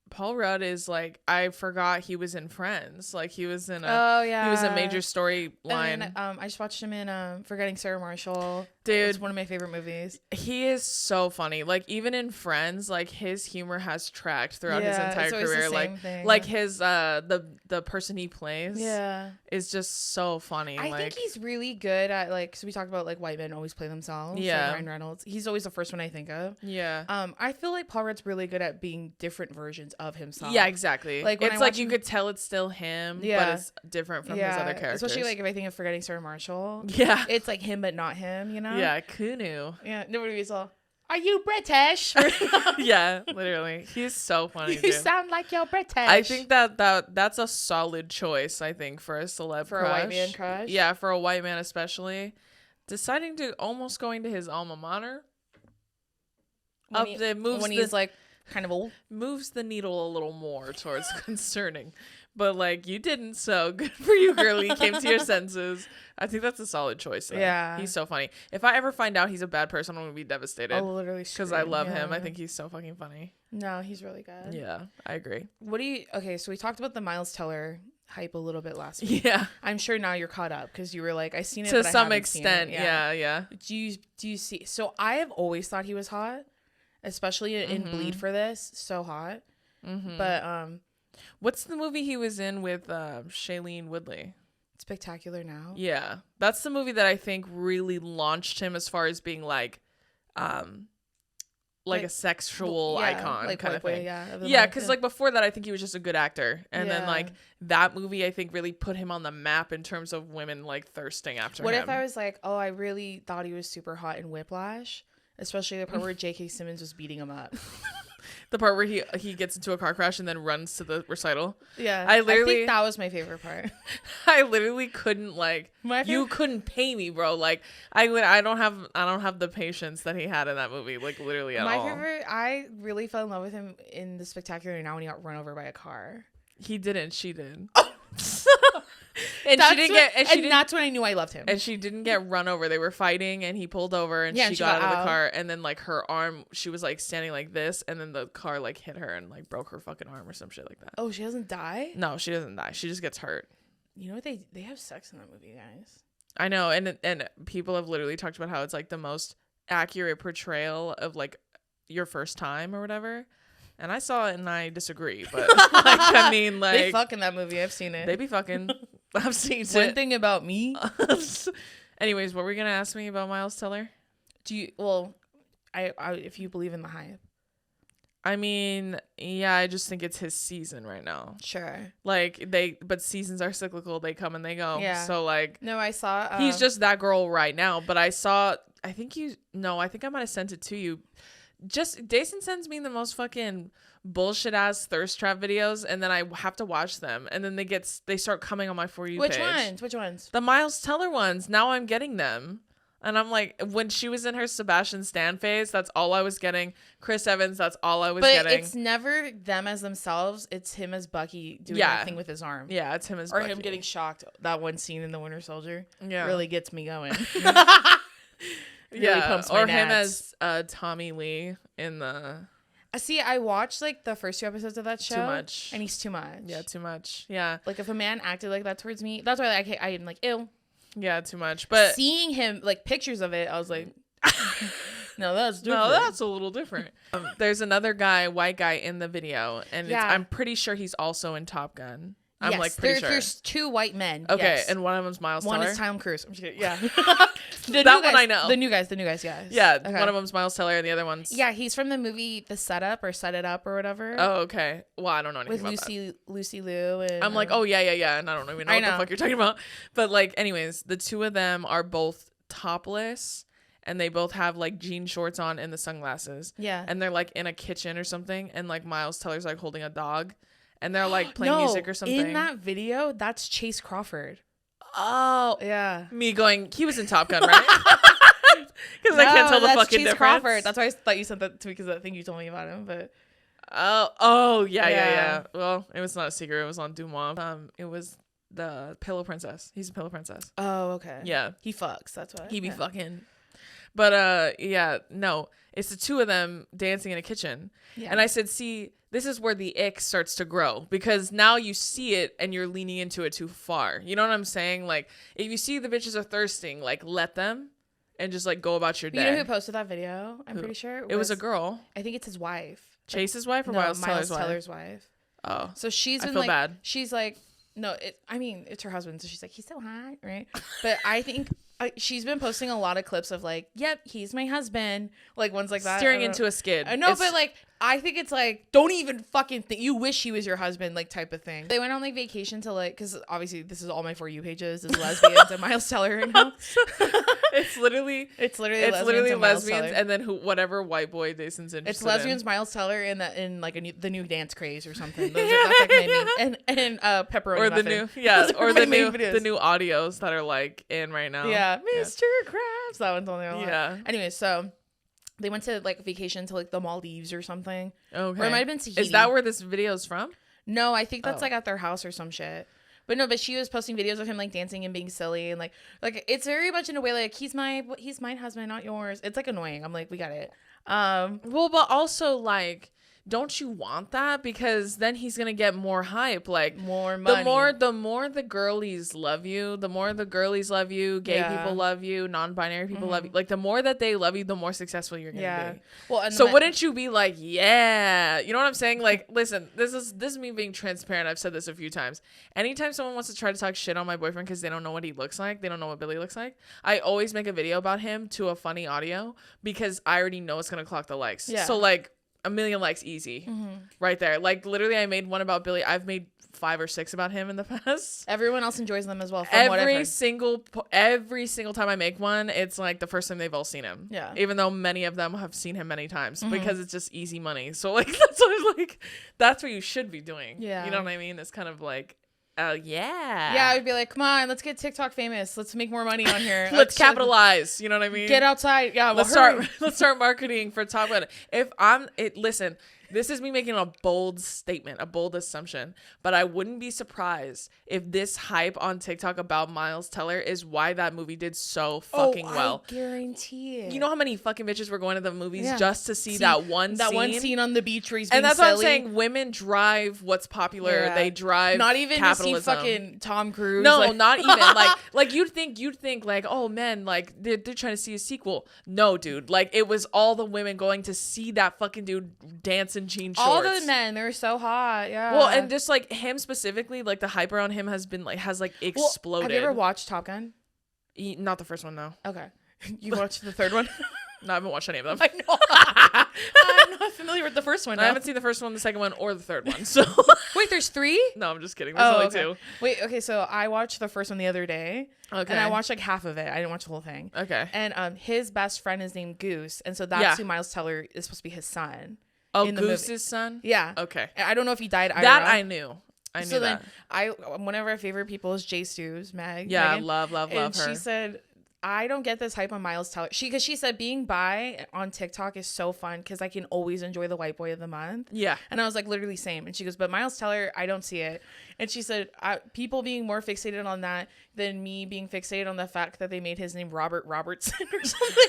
Paul Rudd is like, I forgot he was in Friends. Like he was in he was a major storyline. And I just watched him in Forgetting Sarah Marshall. Dude, it's one of my favorite movies. He is so funny. Like even in Friends, like his humor has tracked throughout his entire it's always career. the same thing. Like his the person he plays is just so funny. I think he's really good at like, so we talked about like white men always play themselves. Yeah. Like Ryan Reynolds. He's always the first one I think of. Yeah. I feel like Paul Rudd's really good at being different versions of himself. Yeah, exactly. Like when it's I like watch you him- could tell it's still him, but it's different from his other characters. Especially like if I think of Forgetting Sarah Marshall. Yeah. It's like him but not him, you know? Yeah, Kunu. Yeah, nobody was all, are you British? Yeah, literally. He's so funny, You dude. sound like you're British. I think that's a solid choice, I think, for a celeb For crush. a white man crush? Yeah, for a white man especially. Deciding to almost going to his alma mater. When he's like, kind of old. Moves the needle a little more towards concerning. But, like, you didn't, so good for you, girlie. You came to your senses. I think that's a solid choice, though. Yeah. He's so funny. If I ever find out he's a bad person, I'm going to be devastated. I'll literally because I love him. I think he's so fucking funny. No, he's really good. Yeah, I agree. Okay, so we talked about the Miles Teller hype a little bit last week. Yeah. I'm sure now you're caught up because you were like, I've seen it to but I some haven't extent. seen it. Yeah. Do you see? So I have always thought he was hot, especially in Bleed for this. So hot. Mm-hmm. But what's the movie he was in with Shailene Woodley? Spectacular Now. Yeah, that's the movie that I think really launched him as far as being like a sexual icon like kind of thing. Yeah, because like before that, I think he was just a good actor, and then like that movie, I think really put him on the map in terms of women like thirsting after him. What if I was like, oh, I really thought he was super hot in Whiplash, especially the part where J.K. Simmons was beating him up. The part where he gets into a car crash and then runs to the recital. Yeah, I think that was my favorite part. I literally couldn't you couldn't pay me, bro. Like I don't have the patience that he had in that movie. Like literally at all. My favorite. I really fell in love with him in The Spectacular Now when he got run over by a car. He didn't. She did. And that's when I knew I loved him. And she didn't get run over. They were fighting and he pulled over and she got out of the car, and then like her arm, she was like standing like this, and then the car like hit her and like broke her fucking arm or some shit like that. Oh, she doesn't die? No, she doesn't die. She just gets hurt. You know what, they have sex in that movie, guys. I know, and people have literally talked about how it's like the most accurate portrayal of like your first time or whatever. And I saw it and I disagree, but like I mean, like they fuck in that movie. I've seen it. They be fucking. I've seen it. One thing about me. Anyways, what were you gonna ask me about Miles Teller? I if you believe in the hype. I mean, yeah, I just think it's his season right now. Sure. Like but seasons are cyclical. They come and they go. Yeah. So like. No, I saw. He's just that girl right now. But I think I might have sent it to you. Just Jason sends me the most fucking bullshit ass thirst trap videos, and then I have to watch them, and then they start coming on my For You page. Which ones? The Miles Teller ones. Now I'm getting them, and I'm like, when she was in her Sebastian Stan phase, that's all I was getting. Chris Evans, that's all I was getting. But it's never them as themselves. It's him as Bucky doing that thing with his arm. Yeah, it's him as Bucky. Or him getting shocked. That one scene in The Winter Soldier really gets me going. Really pumps my him as Tommy Lee in the. See, I watched like the first 2 episodes of that show. Too much, and he's too much. Yeah, too much. Yeah, like if a man acted like that towards me, that's why I'm like, ew. Yeah, too much. But seeing him, like pictures of it, I was like, no, that's different. No, that's a little different. There's another white guy in the video, and I'm pretty sure he's also in Top Gun. I'm like pretty sure. There's 2 white men. Okay, yes. and one of them's Miles Teller. One is Tom Cruise. I'm just kidding. Yeah. That one I know. The new guys, yeah. Yeah, okay. One of them's Miles Teller and the other one's... Yeah, he's from the movie The Setup or Set It Up or whatever. Oh, okay. Well, I don't know anything about that. With Lucy Liu and... I'm like, oh, yeah, and I don't even know what the fuck you're talking about. But like, anyways, the 2 of them are both topless, and they both have like jean shorts on and the sunglasses. Yeah. And they're like in a kitchen or something, and like Miles Teller's like holding a dog. And they're like playing music or something. In that video, that's Chase Crawford. Oh. Yeah. Me going, he was in Top Gun, right? Because I can't tell the fucking Chase difference. Crawford. That's why I thought you sent that to me, because I think you told me about him. But yeah. Well, it was not a secret. It was on Dumois. It was the Pillow Princess. He's a Pillow Princess. Oh, okay. Yeah. He fucks. That's why. He be fucking. But no, it's the 2 of them dancing in a kitchen. Yeah. And I said, see, this is where the ick starts to grow, because now you see it and you're leaning into it too far. You know what I'm saying? Like, if you see the bitches are thirsting, like, let them and just like go about your day. You know who posted that video? I'm pretty sure it was a girl. I think it's his wife. Chase's wife or Miles Teller's wife. Oh, so she's been like, bad. She's like, no, it's her husband. So she's like, he's so hot, right? But I think she's been posting a lot of clips of like, yep, he's my husband, like ones like that. Steering into a skid. I know, but like, I think it's like, don't even fucking think, you wish he was your husband, like type of thing. They went on like vacation to like, because obviously this is all my For You pages is lesbians and Miles Teller right now. It's literally lesbians and then whatever white boy Jason's interested in. It's lesbians, Miles Teller, and the new dance craze or something. That's like my name. And pepperoni or muffin. The new audios that are like in right now. Yeah, Mr. Krabs. That one's on there a lot. Yeah. Anyway, so They went to like vacation to like the Maldives or something. Okay. Or it might have been Tahiti. Is that where this video is from? No, I think that's like at their house or some shit. But no, but she was posting videos of him like dancing and being silly and like it's very much in a way like he's my husband, not yours. It's like annoying. I'm like, we got it. Well, but also like, don't you want that? Because then he's gonna get more hype, like more money. The more the girlies love you, the more the girlies love you, gay people love you, non-binary people love you. Like the more that they love you, the more successful you're gonna be. Well, and so wouldn't you be like, yeah, you know what I'm saying? Like, listen, this is me being transparent. I've said this a few times. Anytime someone wants to try to talk shit on my boyfriend because they don't know what he looks like, they don't know what Billy looks like, I always make a video about him to a funny audio because I already know it's gonna clock the likes. Yeah. So like, 1 million likes easy right there. Like literally I made one about Billy. I've made 5 or 6 about him in the past. Everyone else enjoys them as well. Every single time I make one, it's like the first time they've all seen him. Yeah. Even though many of them have seen him many times because it's just easy money. So like that's what I was like, that's what you should be doing. Yeah. You know what I mean? It's kind of like yeah, I would be like, come on, let's get TikTok famous. Let's make more money on here. Let's capitalize. You know what I mean? Get outside. Yeah, let's start marketing for Top Gun. Listen, this is me making a bold statement, a bold assumption, but I wouldn't be surprised if this hype on TikTok about Miles Teller is why that movie did so fucking well. I guarantee it. You know how many fucking bitches were going to the movies just to see that one scene on the beach where he's being and that's silly. what I'm saying. Women drive what's popular. Yeah. They drive not even capitalism. To see fucking Tom Cruise. No, not even like you'd think like, oh men, like they're trying to see a sequel. No, dude, like it was all the women going to see that fucking dude dance in jean shorts. All the men, they're so hot. Yeah. Well, and just like him specifically, like the hype around him has exploded. Have you ever watched Top Gun? Not the first one, no. Okay. You watched the third one? No, I haven't watched any of them. I know. I'm not familiar with the first one. I haven't seen the first one, the second one, or the third one. So wait, there's 3? No, I'm just kidding. There's only 2. Wait, okay, so I watched the first one the other day. Okay. And I watched like half of it. I didn't watch the whole thing. Okay. And his best friend is named Goose, and so that's who Miles Teller is supposed to be his son. Oh, Goose's son? Yeah. Okay. I don't know if he died. That I knew. I knew that. Then one of our favorite people is J Stews, Meg. Yeah, Megan, love her. And she said, I don't get this hype on Miles Teller. Because she said being bi on TikTok is so fun because I can always enjoy the white boy of the month. Yeah. And I was like, literally same. And she goes, but Miles Teller, I don't see it. And she said, people being more fixated on that than me being fixated on the fact that they made his name Robert Robertson or something.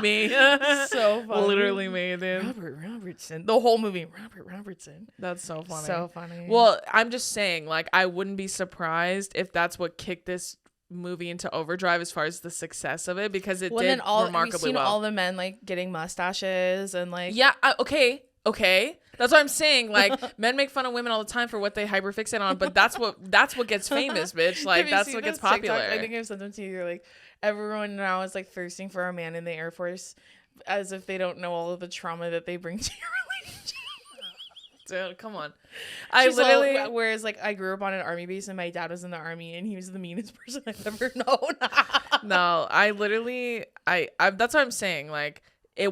Me. So funny. Literally me, dude. Robert Robertson. The whole movie, Robert Robertson. That's so funny. So funny. Well, I'm just saying, like, I wouldn't be surprised if that's what kicked this movie into overdrive as far as the success of it, because it did remarkably we've seen well. All the men like getting mustaches and like okay, that's what I'm saying. Like men make fun of women all the time for what they hyperfixate on, but that's what gets famous, bitch. Like that's what gets popular. TikTok? I think I've sent them to you. You're like, everyone now is like thirsting for a man in the Air Force, as if they don't know all of the trauma that they bring to your relationship. Dude, come on. Whereas like I grew up on an army base and my dad was in the army and he was the meanest person I've ever known. No, that's what I'm saying. Like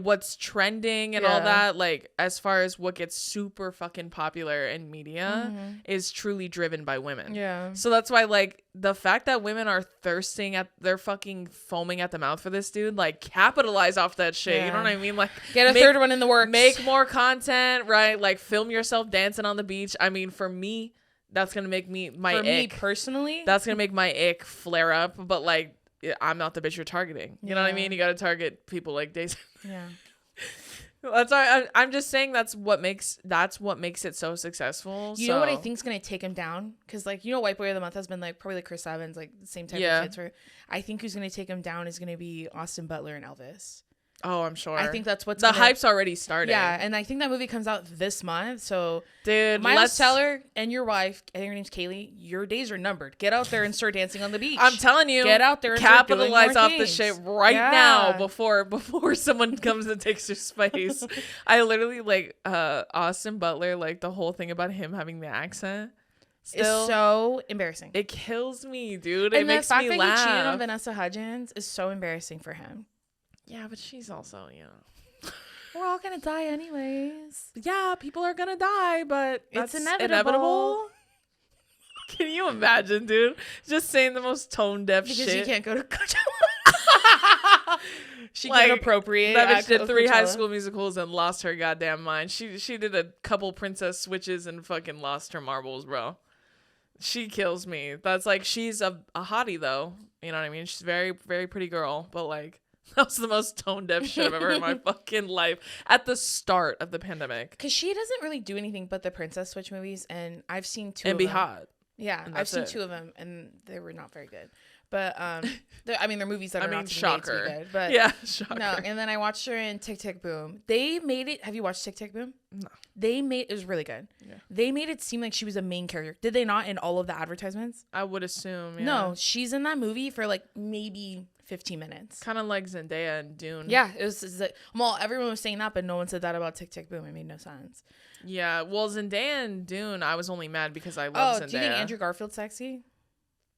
what's trending and all that, like as far as what gets super fucking popular in media is truly driven by women. Yeah. So that's why like the fact that women are they're fucking foaming at the mouth for this dude, like capitalize off that shit. Yeah. You know what I mean? Like get a third one in the works. Make more content, right? Like film yourself dancing on the beach. I mean, for me, that's gonna make me me personally, that's gonna make my ick flare up. But like, I'm not the bitch you're targeting. You know what I mean? You got to target people like Jason. Yeah. That's why I'm just saying that's what makes it so successful. You know what I think's gonna take him down? Because like, you know, White Boy of the Month has been like probably like Chris Evans, like the same type of shit. Where I think who's gonna take him down is gonna be Austin Butler and Elvis. Oh, I'm sure. I think that's what's the hype's already started. Yeah, and I think that movie comes out this month. So, dude, Miles Teller and your wife, I think her name's Kaylee. Your days are numbered. Get out there and start dancing on the beach. I'm telling you, get out there and capitalize off the shit right now before someone comes and takes your space. I literally like Austin Butler, like the whole thing about him having the accent. It's so embarrassing. It kills me, dude. And it makes me laugh. The fact that he cheated on Vanessa Hudgens is so embarrassing for him. Yeah, but she's also, you know. We're all gonna die anyways. Yeah, people are gonna die, but it's inevitable. Can you imagine, dude? Just saying the most tone deaf shit. Because you can't go to Coachella. She Like, can appropriate. That bitch did 3 High Coachella. School Musicals and lost her goddamn mind. She did a couple princess switches and fucking lost her marbles, bro. She kills me. That's like, she's a hottie though. You know what I mean? She's a very, very pretty girl. But like, that was the most tone deaf shit I've ever heard in my fucking life at the start of the pandemic. Because she doesn't really do anything but the Princess Switch movies, and I've seen 2 And of be them. hot. Yeah, And I've that's seen it. 2 of them, and they were not very good. But they're movies that are not to be shocker. made to be good. But Yeah, shocker. no, and then I watched her in Tick Tick Boom. They made it. Have you watched Tick Tick Boom? No. It was really good. Yeah. They made it seem like she was a main character. Did they not in all of the advertisements? I would assume, yeah. No, she's in that movie for like maybe 15 minutes. Kind of like Zendaya and Dune. Yeah, well, everyone was saying that, but no one said that about Tick Tick Boom. It made no sense. Yeah, well, Zendaya and Dune, I was only mad because I love Zendaya. Do you think Andrew Garfield's sexy?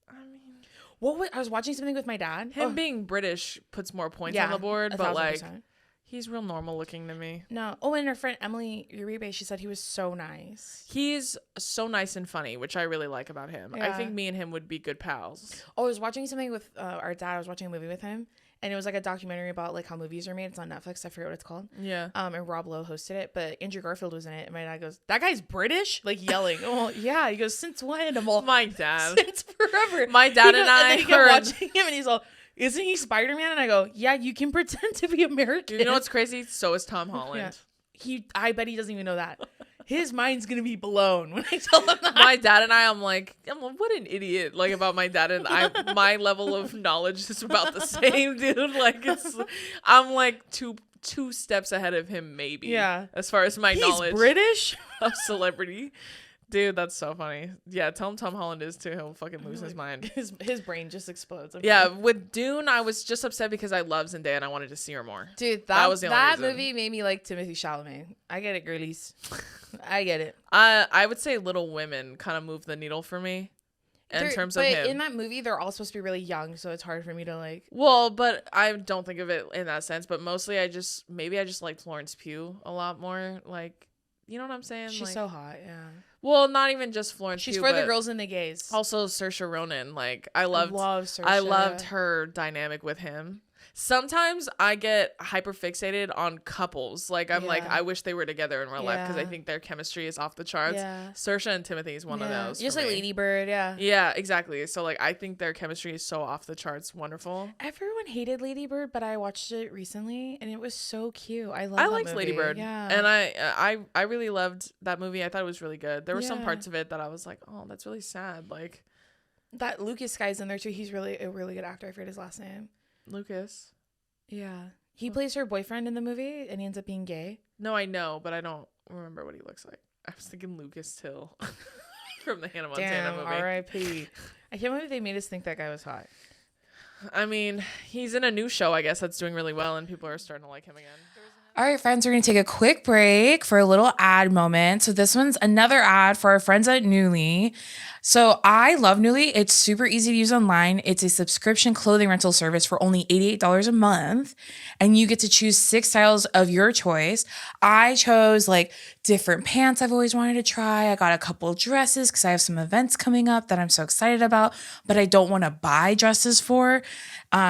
I mean, I was watching something with my dad. him being British puts more points on the board, but like, 1,000%. he's real normal looking to me. No. Oh, and her friend Emily Uribe, she said he was so nice. He's so nice and funny, which I really like about him. I Yeah. think me and him would be good pals. Oh, I was watching something with our dad. I was watching a movie with him, and it was like a documentary about like how movies are made. It's on Netflix. I forget what it's called. Yeah. And Rob Lowe hosted it, but Andrew Garfield was in it. And my dad goes, "That guy's British?" Like yelling. Oh, yeah. He goes, "Since when?" I'm all, My dad. "Since forever." My dad and I then he kept are- watching him, and he's all, "Isn't he Spider-Man?" And I go, "Yeah, you can pretend to be American." You know what's crazy? So is Tom Holland. Yeah. I bet he doesn't even know that. His mind's gonna be blown when I tell him that. My dad and I'm like, what an idiot. Like, about my dad and I, my level of knowledge is about the same, dude. Like, I'm like two steps ahead of him, maybe. Yeah. As far as my He's knowledge British. of celebrity. Dude, that's so funny. Yeah, tell him Tom Holland is too. He'll fucking lose his mind. His brain just explodes. Yeah, with Dune, I was just upset because I love Zendaya and I wanted to see her more. Dude, That was the only reason. movie made me like Timothy Chalamet. I get it, girlies. I get it. I would say Little Women kind of moved the needle for me in terms of him. But in that movie, they're all supposed to be really young, so it's hard for me to like. Well, but I don't think of it in that sense. But mostly, I just like Florence Pugh a lot more. Like, you know what I'm saying? She's like, so hot, yeah. Well, not even just Florence She's Pugh, for the but girls and the gays. also Saoirse Ronan. Like, I love Saoirse. loved her dynamic with him. Sometimes I get hyper fixated on couples. Like, I'm like, Yeah. I wish they were together in real life because I Yeah. think their chemistry is off the charts. Yeah. Saoirse and Timothy is one of those. Just for like me. Lady Bird, yeah. Yeah, exactly. So like, I think their chemistry is so off the charts, wonderful. Everyone hated Lady Bird, but I watched it recently and it was so cute. I I that liked movie. Lady Bird, Yeah. and I really loved that movie. I thought it was really good. There were some Yeah. parts of it that I was like, oh, that's really sad. Like, that Lucas guy's in there too. He's really a really good actor. I forget his last name. Lucas. Yeah. He plays her boyfriend in the movie and he ends up being gay. No, I know, but I don't remember what he looks like. I was thinking Lucas Till from the Hannah Montana Damn, movie. R.I.P. I can't believe they made us think that guy was hot. I mean, he's in a new show, I guess, that's doing really well, and people are starting to like him again. All right, friends, we're going to take a quick break for a little ad moment. So this one's another ad for our friends at Nuuly. So I love Nuuly. It's super easy to use online. It's a subscription clothing rental service for only $88 a month. And you get to choose 6 styles of your choice. I chose like different pants I've always wanted to try. I got a couple dresses because I have some events coming up that I'm so excited about, but I don't want to buy dresses for.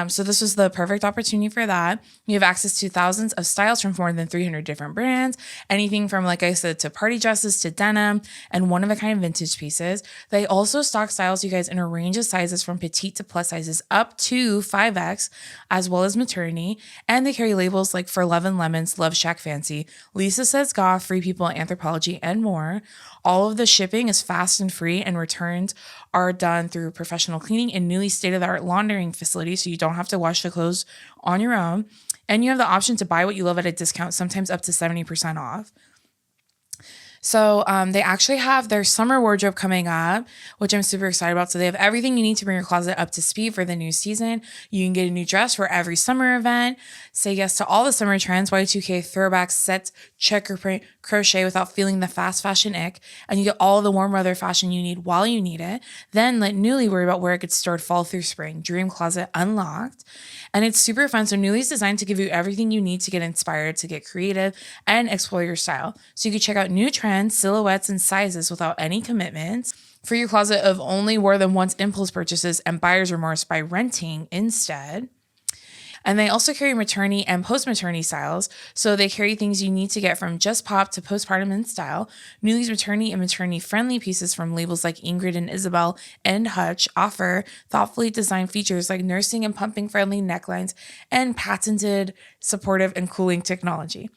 So this was the perfect opportunity for that. You have access to thousands of styles from more than 300 different brands, anything from, like I said, to party dresses to denim and one-of-a-kind vintage pieces. They also stock styles, you guys, in a range of sizes from petite to plus sizes up to 5X, as well as maternity. And they carry labels like For Love and Lemons, Love Shack Fancy, Lisa Says Goth, Free People, Anthropology, and more. All of the shipping is fast and free, and returns are done through professional cleaning and Nuuly state-of-the-art laundering facility, so you don't have to wash the clothes on your own. And you have the option to buy what you love at a discount, sometimes up to 70% off. So they actually have their summer wardrobe coming up, which I'm super excited about. So they have everything you need to bring your closet up to speed for the new season. You can get a new dress for every summer event. Say yes to all the summer trends, Y2K throwbacks, sets, checker print, crochet without feeling the fast fashion ick. And you get all the warm weather fashion you need while you need it. Then let Nuuly worry about where it gets stored fall through spring. Dream closet unlocked. And it's super fun. So Nuuly's designed to give you everything you need to get inspired, to get creative, and explore your style. So you can check out new trends, silhouettes, and sizes without any commitments. For your closet of only more than once impulse purchases and buyer's remorse by renting instead. And they also carry maternity and post-maternity styles. So they carry things you need to get from just pop to postpartum in style. Nuuly's maternity and maternity-friendly pieces from labels like Ingrid and Isabel and Hutch offer thoughtfully designed features like nursing and pumping-friendly necklines and patented supportive and cooling technology.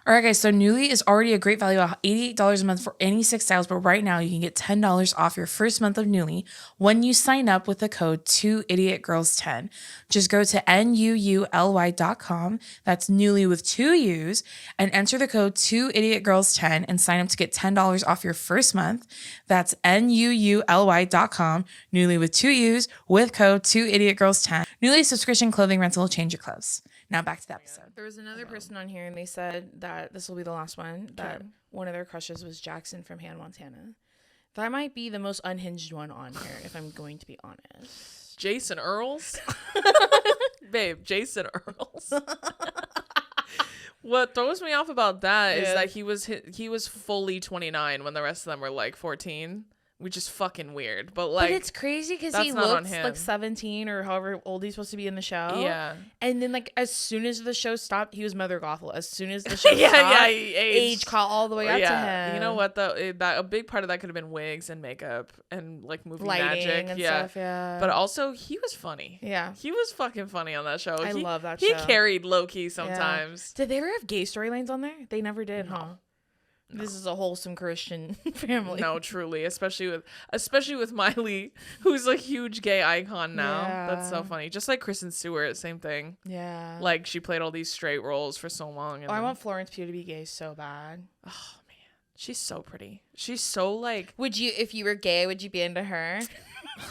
All right, guys, so Nuuly is already a great value of $88 a month for any 6 styles, but right now you can get $10 off your first month of Nuuly when you sign up with the code 2idiotgirls10. Just go to NUULY.com, that's Nuuly with 2 U's, and enter the code 2idiotgirls10 and sign up to get $10 off your first month. That's NUULY.com, Nuuly with 2 U's, with code 2idiotgirls10. Nuuly subscription clothing rental will change your clothes. Now back to the episode. There was another person on here and they said that this will be the last one, that one of their crushes was Jackson from Hannah Montana. That might be the most unhinged one on here, if I'm going to be honest. Jason EARLES? Babe, Jason EARLES. What throws me off about that is that he was fully 29 when the rest of them were like 14. Which is fucking weird, but it's crazy because he looks like 17 or however old he's supposed to be in the show. Yeah, and then like as soon as the show stopped, he was Mother Gothel. As soon as the show stopped, he age caught all the way up to him. You know what though? That a big part of that could have been wigs and makeup and like movie lighting magic and stuff. Yeah, but also he was funny. Yeah, he was fucking funny on that show. I love that show. He carried low key sometimes. Yeah. Did they ever have gay storylines on there? They never did, huh? No. This is a wholesome Christian family. No, truly, especially with Miley, who's a huge gay icon now. Yeah. That's so funny. Just like Kristen Stewart, same thing. Yeah. Like she played all these straight roles for so long. And I want Florence Pugh to be gay so bad. Oh man, she's so pretty. She's so like. Would you, if you were gay, would you be into her?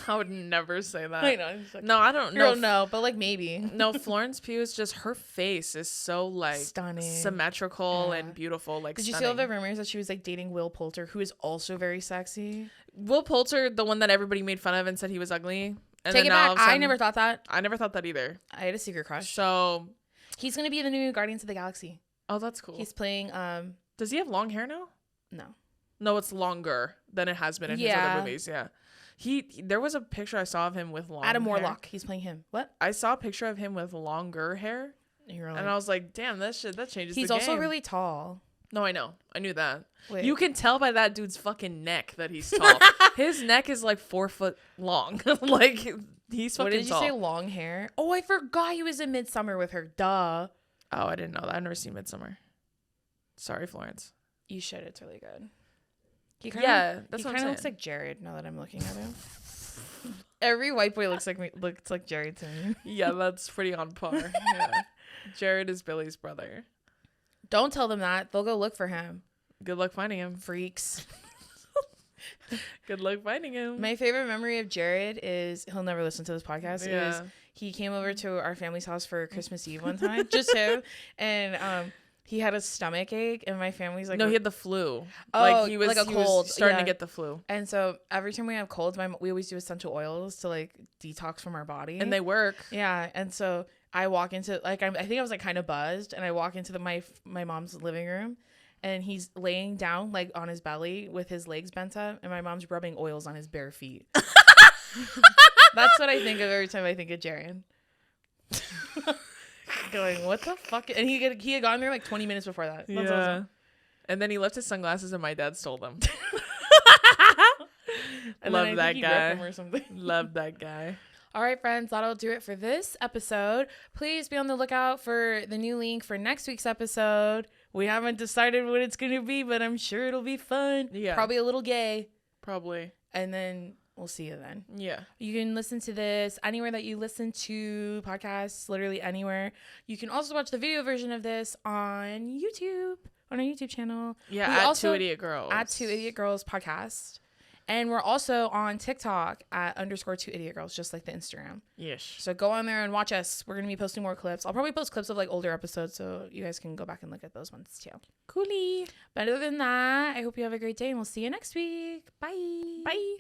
I would never say that. I know. Like, no, I don't know. No, but like maybe. No, Florence Pugh is just, her face is so like stunning, symmetrical and beautiful. Like, did you see all the rumors that she was like dating Will Poulter, who is also very sexy? Will Poulter, the one that everybody made fun of and said he was ugly. And take it back. I never thought that. I never thought that either. I had a secret crush. So he's gonna be in the new Guardians of the Galaxy. Oh, that's cool. He's playing. Does he have long hair now? No, it's longer than it has been in his other movies. Yeah. There was a picture I saw of him with long Adam hair. Warlock. He's playing him. What? I saw a picture of him with longer hair. And I was like, damn, that changes He's the also game. really tall. No, I know. I knew that. Wait. You can tell by that dude's fucking neck that he's tall. His neck is like 4 foot long. Like, he's fucking tall. What did you say? Long hair? Oh, I forgot he was in Midsummer with her. Duh. Oh, I didn't know that. I've never seen Midsummer. Sorry, Florence. You should. It's really good. He kind of looks like Jared now that I'm looking at him. Every white boy looks like Jared to me. Yeah, that's pretty on par. Yeah. Jared is Billy's brother. Don't tell them that. They'll go look for him. Good luck finding him. Freaks. Good luck finding him. My favorite memory of Jared is, he'll never listen to this podcast, is he came over to our family's house for Christmas Eve one time. Just him. And he had a stomach ache, and my family's like, no, he had the flu. Oh, like he was like a cold. Starting to get the flu. And so every time we have colds, we always do essential oils to like detox from our body, and they work. Yeah. And so I walk into I think I was like kind of buzzed, and I walk into my mom's living room, and he's laying down like on his belly with his legs bent up, and my mom's rubbing oils on his bare feet. That's what I think of every time I think of Jared. Going, what the fuck? And he had gotten there like 20 minutes before that. That's awesome. And then he left his sunglasses, and my dad stole them. Love that guy. Or something. Love that guy. All right, friends, that'll do it for this episode. Please be on the lookout for the new link for next week's episode. We haven't decided what it's going to be, but I'm sure it'll be fun. Yeah. Probably a little gay. Probably. And then we'll see you then. Yeah. You can listen to this anywhere that you listen to podcasts, literally anywhere. You can also watch the video version of this on YouTube, on our YouTube channel. Yeah, at 2 Idiot Girls. At 2 Idiot Girls podcast. And we're also on TikTok at _2 Idiot Girls, just like the Instagram. Yes. So go on there and watch us. We're going to be posting more clips. I'll probably post clips of like older episodes, so you guys can go back and look at those ones too. Coolie. But other than that, I hope you have a great day, and we'll see you next week. Bye. Bye.